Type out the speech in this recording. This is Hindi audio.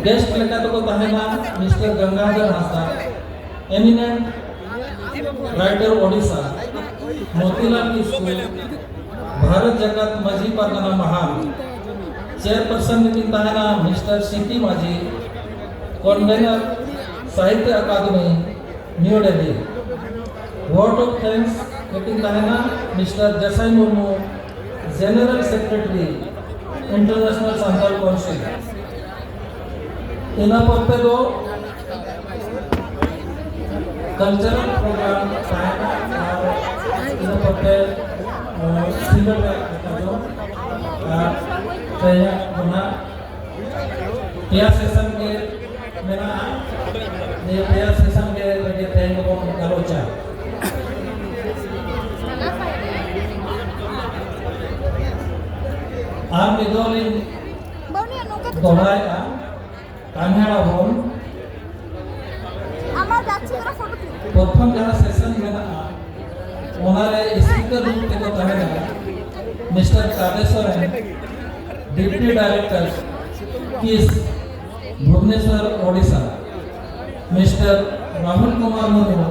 गेस्ट लेकर तो तहना mister Gangadhar Hansda eminent writer Odisha Motilal school Bharat Jagat Majhi Pargana Mahal chairperson meeting तहना मिस्टर सिटी Majhi convener Sahitya Akademi new Delhi vote of thanks meeting तहना mister Jasai Murmu general secretary international Santhal council इन पे दो कल्चरल प्रोग्राम इन पे सिंगल पेयर सेशन के मेरा ये पेयर सेशन के लगे तेल को गलोचा आम निदोलिन दोहराय का कान्हाड़ा होल प्रथम जहाँ सेशन में उन्होंने स्पीकर रूप में को तहना मिस्टर कादेश्वर डिप्टी डायरेक्टर किस भुवनेश्वर ओडिशा मिस्टर राहुल कुमार मुर्मू